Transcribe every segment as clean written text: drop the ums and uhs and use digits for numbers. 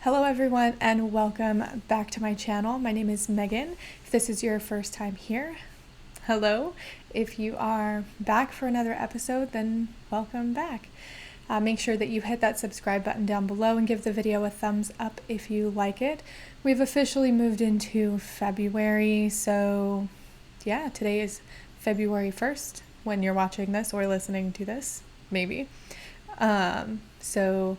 Hello everyone and welcome back to my channel. My name is Megan. If this is your first time here, hello. If you are back for another episode, then welcome back. Make sure that you hit that subscribe button down below and give the video a thumbs up if you like it. We've officially moved into February, so yeah, today is February 1st when you're watching this or listening to this, maybe. So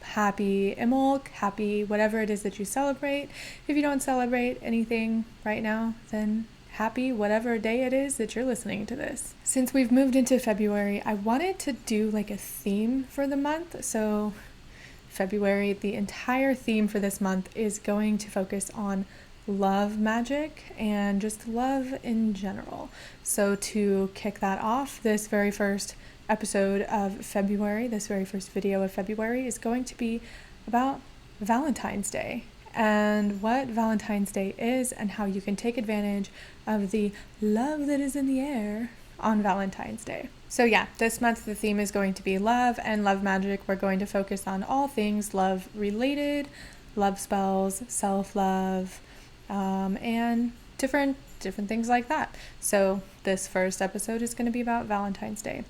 happy Imbolc, happy whatever it is that you celebrate. If you don't celebrate anything right now, then happy whatever day it is that you're listening to this. Since we've moved into February, I wanted to do like a theme for the month. So February, the entire theme for this month is going to focus on love magic and just love in general. So to kick that off, this very first episode of February, this very first video of February is going to be about Valentine's Day and what Valentine's Day is and how you can take advantage of the love that is in the air on Valentine's Day. So yeah, this month the theme is going to be love and love magic. We're going to focus on all things love related, love spells, self-love, and different things like that. So this first episode is going to be about Valentine's Day.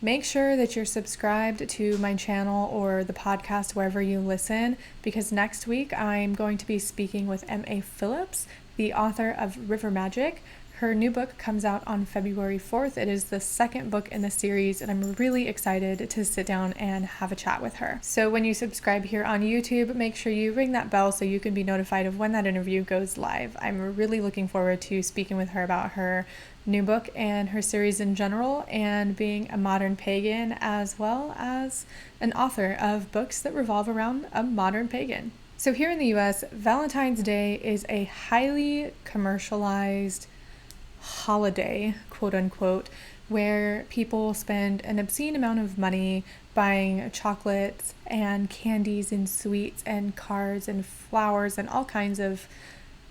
Make sure that you're subscribed to my channel or the podcast wherever you listen, because next week I'm going to be speaking with M.A. Phillips, the author of River Magic. Her new book comes out on February 4th. It is the second book in the series, and I'm really excited to sit down and have a chat with her. So when you subscribe here on YouTube, make sure you ring that bell so you can be notified of when that interview goes live. I'm really looking forward to speaking with her about her new book and her series in general, and being a modern pagan as well as an author of books that revolve around a modern pagan. So here in the US, Valentine's Day is a highly commercialized holiday, quote unquote, where people spend an obscene amount of money buying chocolates and candies and sweets and cards and flowers and all kinds of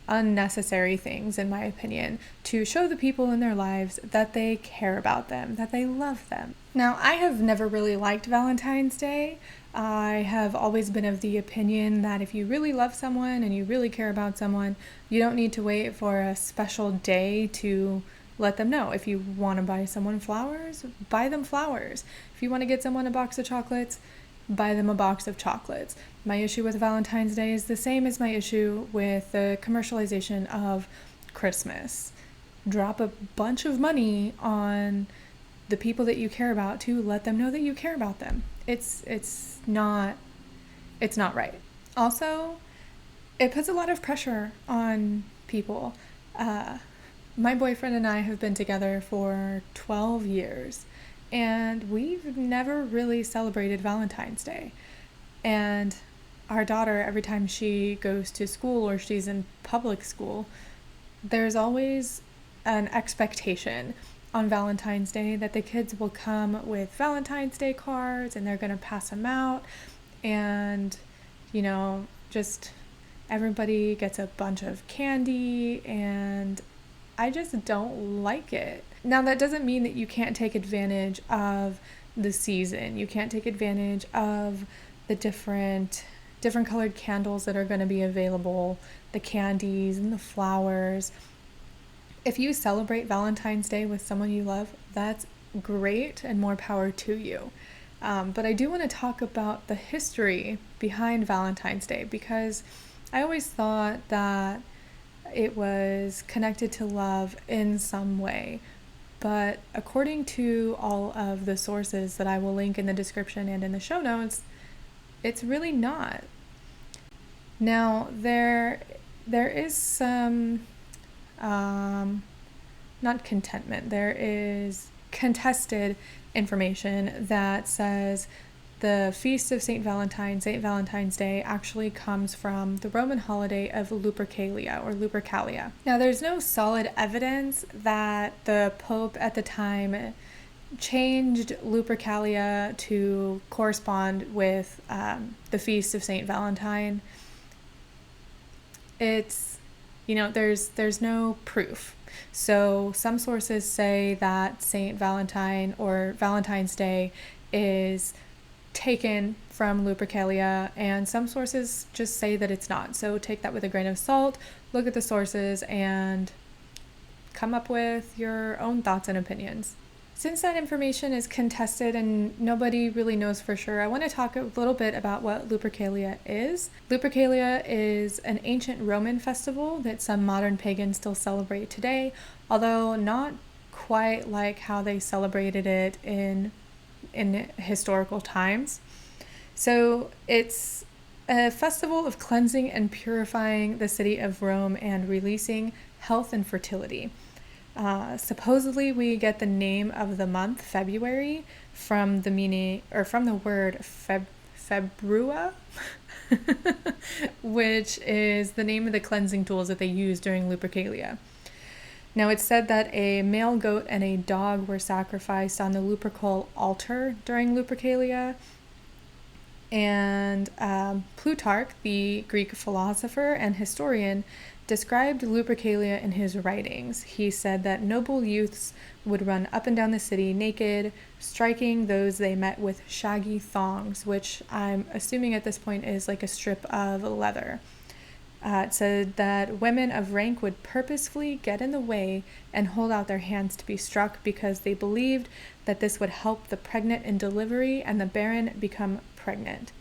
unnecessary things, in my opinion, to show the people in their lives that they care about them, that they love them. Now, I have never really liked Valentine's Day. I have always been of the opinion that if you really love someone and you really care about someone, you don't need to wait for a special day to let them know. If you want to buy someone flowers, buy them flowers. If you want to get someone a box of chocolates, buy them a box of chocolates. My issue with Valentine's Day is the same as my issue with the commercialization of Christmas. Drop a bunch of money on the people that you care about to let them know that you care about them. It's not right. Also, it puts a lot of pressure on people. My boyfriend and I have been together for 12 years. And we've never really celebrated Valentine's Day. And our daughter, every time she goes to school or she's in public school, there's always an expectation on Valentine's Day that the kids will come with Valentine's Day cards and they're going to pass them out. And, just everybody gets a bunch of candy, and I just don't like it. Now, that doesn't mean that you can't take advantage of the season. You can't take advantage of the different colored candles that are going to be available, the candies and the flowers. If you celebrate Valentine's Day with someone you love, that's great and more power to you. But I do want to talk about the history behind Valentine's Day, because I always thought that it was connected to love in some way. But according to all of the sources that I will link in the description and in the show notes, it's really not. Now, there is some, not contentment, there is contested information that says the feast of St. Valentine's Day, actually comes from the Roman holiday of Lupercalia or Lupercalia. Now, there's no solid evidence that the Pope at the time changed Lupercalia to correspond with the feast of St. Valentine. It's, there's no proof. So some sources say that St. Valentine or Valentine's Day is taken from Lupercalia, and some sources just say that it's not. So take that with a grain of salt, look at the sources, and come up with your own thoughts and opinions. Since that information is contested and nobody really knows for sure, I want to talk a little bit about what Lupercalia is. Lupercalia is an ancient Roman festival that some modern pagans still celebrate today, although not quite like how they celebrated it in historical times. So it's a festival of cleansing and purifying the city of Rome and releasing health and fertility. Supposedly we get the name of the month, February, from the word februa, which is the name of the cleansing tools that they used during Lupercalia. Now it's said that a male goat and a dog were sacrificed on the Lupercal altar during Lupercalia. And Plutarch, the Greek philosopher and historian, described Lupercalia in his writings. He said that noble youths would run up and down the city naked, striking those they met with shaggy thongs, which I'm assuming at this point is like a strip of leather. It said that women of rank would purposefully get in the way and hold out their hands to be struck because they believed that this would help the pregnant in delivery and the barren become pregnant.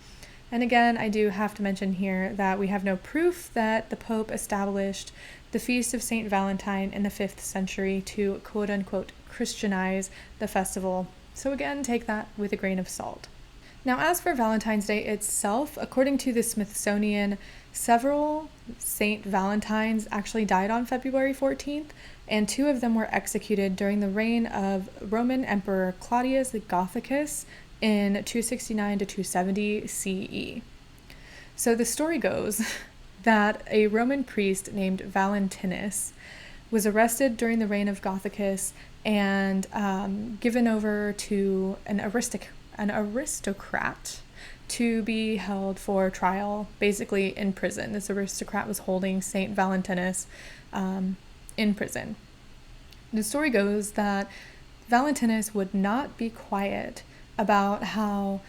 And again, I do have to mention here that we have no proof that the Pope established the Feast of St. Valentine in the 5th century to quote-unquote Christianize the festival. So again, take that with a grain of salt. Now, as for Valentine's Day itself, according to the Smithsonian, several St. Valentines actually died on February 14th, and 2 of them were executed during the reign of Roman Emperor Claudius Gothicus in 269 to 270 CE. So the story goes that a Roman priest named Valentinus was arrested during the reign of Gothicus and given over to an aristocrat to be held for trial, basically in prison. This aristocrat was holding Saint Valentinus in prison. The story goes that Valentinus would not be quiet about how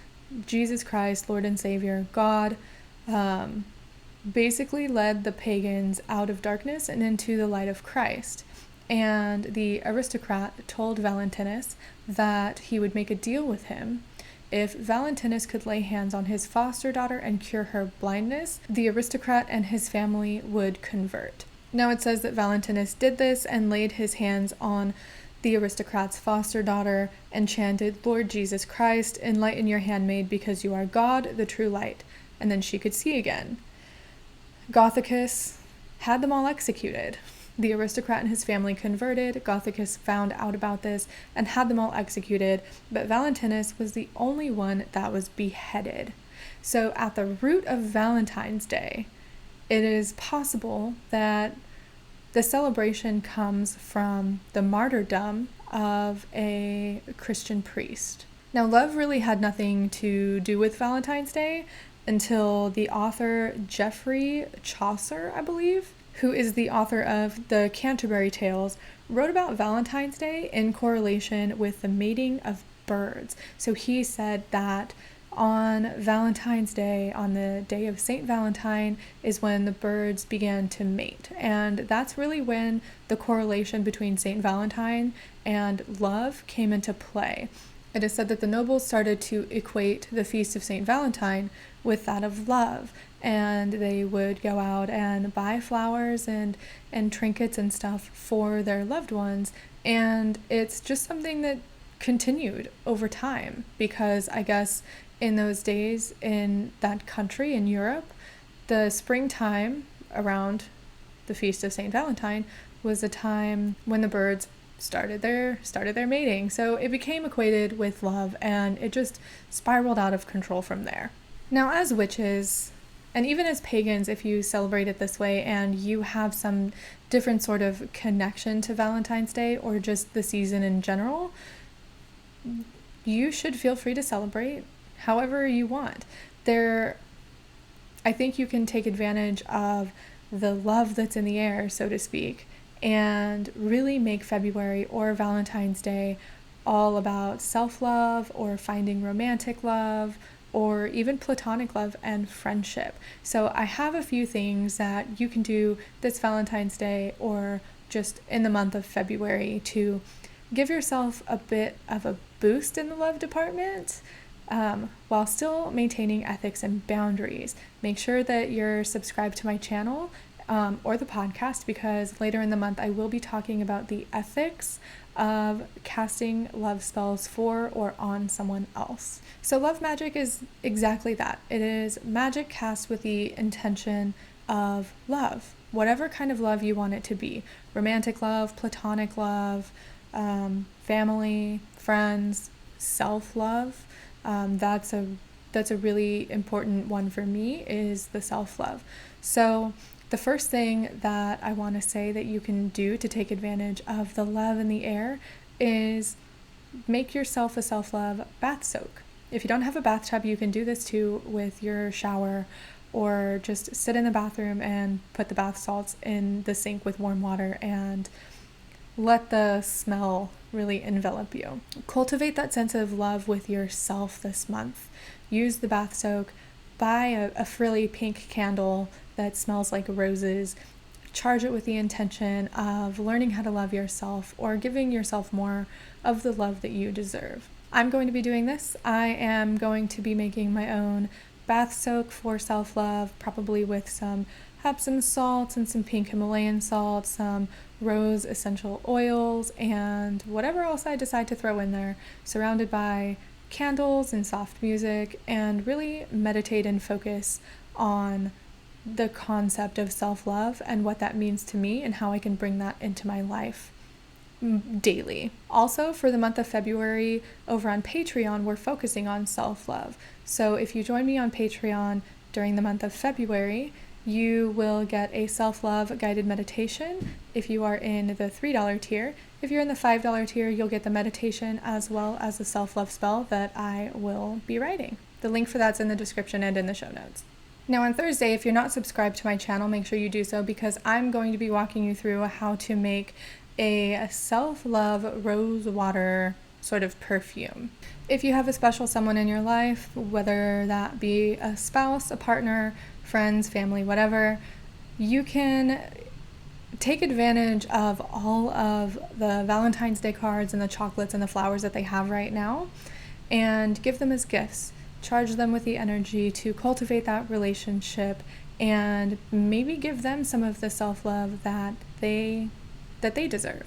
Jesus Christ, Lord and Savior, God, basically led the pagans out of darkness and into the light of Christ. And the aristocrat told Valentinus that he would make a deal with him. If Valentinus could lay hands on his foster daughter and cure her blindness, the aristocrat and his family would convert. Now it says that Valentinus did this and laid his hands on the aristocrat's foster daughter and chanted, "Lord Jesus Christ, enlighten your handmaid because you are God, the true light." And then she could see again. Gothicus had them all executed. The aristocrat and his family converted. Gothicus found out about this and had them all executed, but Valentinus was the only one that was beheaded. So at the root of Valentine's Day, it is possible that the celebration comes from the martyrdom of a Christian priest. Now, love really had nothing to do with Valentine's Day until the author Geoffrey Chaucer, I believe, who is the author of the Canterbury Tales, wrote about Valentine's Day in correlation with the mating of birds. So he said that on Valentine's Day, on the day of St. Valentine, is when the birds began to mate. And that's really when the correlation between St. Valentine and love came into play. It is said that the nobles started to equate the feast of St. Valentine with that of love, and they would go out and buy flowers and trinkets and stuff for their loved ones. And it's just something that continued over time, because I guess in those days in that country in Europe, the springtime around the feast of St. Valentine was a time when the birds started their mating. So it became equated with love, and it just spiraled out of control from there. Now, as witches, and even as pagans, if you celebrate it this way and you have some different sort of connection to Valentine's Day or just the season in general, you should feel free to celebrate however you want. I think you can take advantage of the love that's in the air, so to speak, and really make February or Valentine's Day all about self-love or finding romantic love or even platonic love and friendship. So I have a few things that you can do this Valentine's Day or just in the month of February to give yourself a bit of a boost in the love department, while still maintaining ethics and boundaries. Make sure that you're subscribed to my channel or the podcast, because later in the month I will be talking about the ethics of casting love spells for or on someone else. So love magic is exactly that. It is magic cast with the intention of love, whatever kind of love you want it to be. Romantic love, platonic love, family, friends, self-love. That's a really important one for me, is the self-love. So the first thing that I want to say that you can do to take advantage of the love in the air is make yourself a self-love bath soak. If you don't have a bathtub, you can do this too with your shower, or just sit in the bathroom and put the bath salts in the sink with warm water and let the smell really envelop you. Cultivate that sense of love with yourself this month. Use the bath soak. Buy a frilly pink candle that smells like roses. Charge it with the intention of learning how to love yourself, or giving yourself more of the love that you deserve. I'm going to be doing this. I am going to be making my own bath soak for self-love, probably with some Epsom salts and some pink Himalayan salt, some rose essential oils, and whatever else I decide to throw in there, surrounded by candles and soft music, and really meditate and focus on the concept of self-love and what that means to me and how I can bring that into my life daily. Also, for the month of February, over on Patreon, we're focusing on self-love. So if you join me on Patreon during the month of February, you will get a self-love guided meditation if you are in the $3 tier. If you're in the $5 tier, you'll get the meditation as well as the self-love spell that I will be writing. The link for that's in the description and in the show notes. Now on Thursday, if you're not subscribed to my channel, make sure you do so, because I'm going to be walking you through how to make a self-love rose water sort of perfume. If you have a special someone in your life, whether that be a spouse, a partner, friends, family, whatever, you can take advantage of all of the Valentine's Day cards and the chocolates and the flowers that they have right now and give them as gifts. Charge them with the energy to cultivate that relationship and maybe give them some of the self-love that they deserve.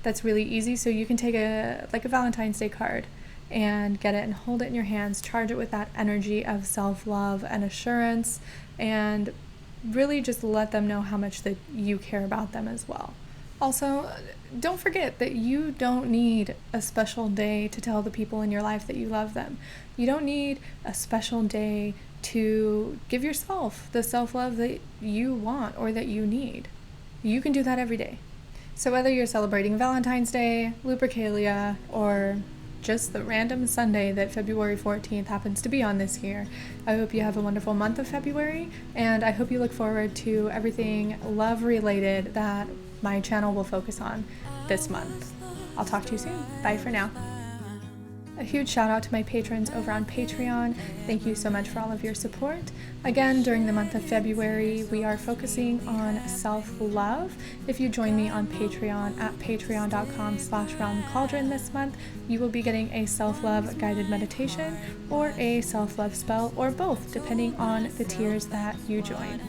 That's really easy. So you can take a Valentine's Day card and get it and hold it in your hands, charge it with that energy of self-love and assurance, and really just let them know how much that you care about them as well. Also, don't forget that you don't need a special day to tell the people in your life that you love them. You don't need a special day to give yourself the self-love that you want or that you need. You can do that every day. So whether you're celebrating Valentine's Day, Lupercalia, or just the random Sunday that February 14th happens to be on this year, I hope you have a wonderful month of February, and I hope you look forward to everything love related that my channel will focus on this month. I'll talk to you soon. Bye for now. A huge shout out to my patrons over on Patreon. Thank you so much for all of your support. Again, during the month of February, we are focusing on self-love. If you join me on Patreon at patreon.com/roundthecauldron this month, you will be getting a self-love guided meditation or a self-love spell, or both, depending on the tiers that you join.